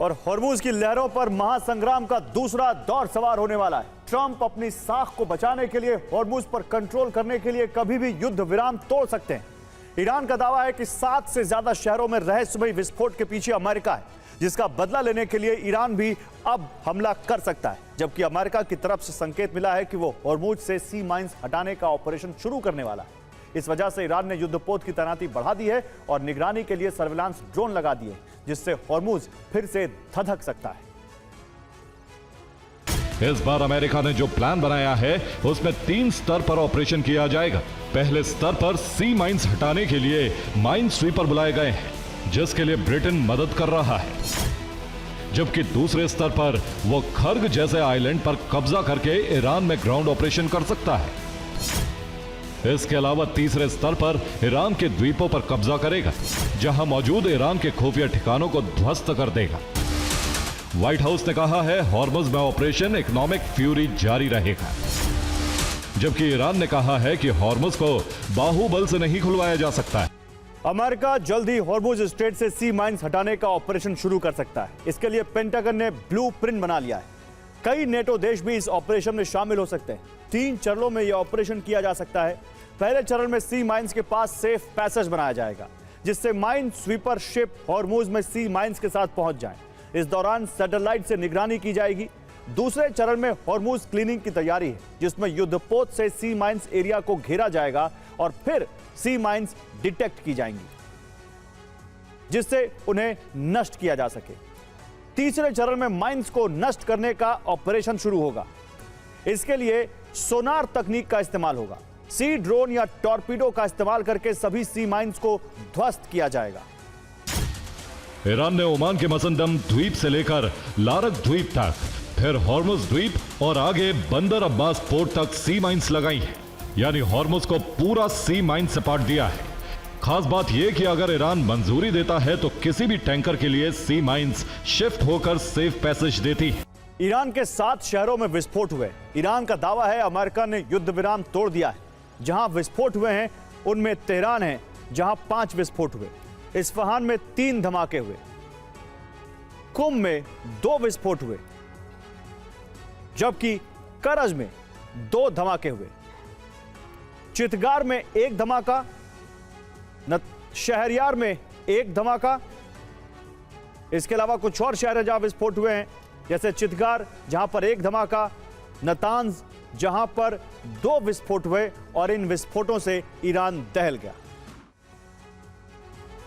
और हॉर्मूज की लहरों पर महासंग्राम का दूसरा दौर सवार होने वाला है। ट्रंप अपनी साख को बचाने के लिए हॉर्मूज पर कंट्रोल करने के लिए कभी भी युद्ध विराम तोड़ सकते हैं। ईरान का दावा है कि 7 से ज्यादा शहरों में रहस्यमयी विस्फोट के पीछे अमेरिका है, जिसका बदला लेने के लिए ईरान भी अब हमला कर सकता है। जबकि अमेरिका की तरफ से संकेत मिला है कि वो हॉर्मूज से सी माइंस हटाने का ऑपरेशन शुरू करने वाला है। इस वजह से ईरान ने युद्धपोत की तैनाती बढ़ा दी है और निगरानी के लिए सर्विलांस ड्रोन लगा दिए, जिससे हॉर्मूज फिर से धधक सकता है। इस बार अमेरिका ने जो प्लान बनाया है उसमें 3 स्तर पर ऑपरेशन किया जाएगा। पहले स्तर पर सी माइंस हटाने के लिए माइन स्वीपर बुलाए गए हैं, जिसके लिए ब्रिटेन मदद कर रहा है। जबकि दूसरे स्तर पर वो खर्ग जैसे आइलैंड पर कब्जा करके ईरान में ग्राउंड ऑपरेशन कर सकता है। इसके अलावा तीसरे स्तर पर ईरान के द्वीपों पर कब्जा करेगा, जहां मौजूद ईरान के खुफिया ठिकानों को ध्वस्त कर देगा। व्हाइट हाउस ने कहा है हॉर्मज में ऑपरेशन इकोनॉमिक फ्यूरी जारी रहेगा, जबकि ईरान ने कहा है कि हॉर्मज को बाहुबल से नहीं खुलवाया जा सकता है। अमेरिका जल्द ही हॉर्मूज स्ट्रेट से सी माइंस हटाने का ऑपरेशन शुरू कर सकता है। इसके लिए पेंटागन ने ब्लूप्रिंट बना लिया है। कई नेटो देश भी इस ऑपरेशन में शामिल हो सकते हैं। 3 चरणों में यह ऑपरेशन किया जा सकता है। पहले चरण में सी माइंस के पास सेफ पैसेज बनाया जाएगा, जिससे माइन स्वीपर शिप हॉर्मूज में सी माइंस के साथ पहुंच जाए। इस दौरान सैटेलाइट से निगरानी की जाएगी। दूसरे चरण में हॉर्मूज क्लीनिंग की तैयारी है, जिसमें युद्धपोत से सी माइंस एरिया को घेरा जाएगा और फिर सी माइंस डिटेक्ट की जाएंगी, जिससे उन्हें नष्ट किया जा सके। तीसरे चरण में माइंस को नष्ट करने का ऑपरेशन शुरू होगा। इसके लिए सोनार तकनीक का इस्तेमाल होगा। सी ड्रोन या टॉर्पीडो का इस्तेमाल करके सभी सी माइंस को ध्वस्त किया जाएगा। ईरान ने ओमान के मसंदम द्वीप से लेकर लारक द्वीप तक, फिर हॉर्मुज द्वीप और आगे बंदर अब्बास पोर्ट तक सी माइंस लगाई है। यानी हॉर्मुज को पूरा सी माइन से पाट दिया है। खास बात यह कि अगर ईरान मंजूरी देता है तो किसी भी टैंकर के लिए सी माइंस शिफ्ट होकर सेफ पैसेज देती है। ईरान के 7 शहरों में विस्फोट हुए। ईरान का दावा है अमेरिका ने युद्ध विराम तोड़ दिया है। जहां विस्फोट हुए हैं उनमें तेहरान है, जहां 5 विस्फोट हुए। इस्फहान में 3 धमाके हुए। कुम में 2 विस्फोट हुए, जबकि करज में 2 धमाके हुए। चितगार में 1 धमाका, शहरयार में 1 धमाका। इसके अलावा कुछ और शहर जहां विस्फोट हुए हैं, जैसे चितगार जहां पर 1 धमाका, नतांज जहां पर 2 विस्फोट हुए और इन विस्फोटों से ईरान दहल गया।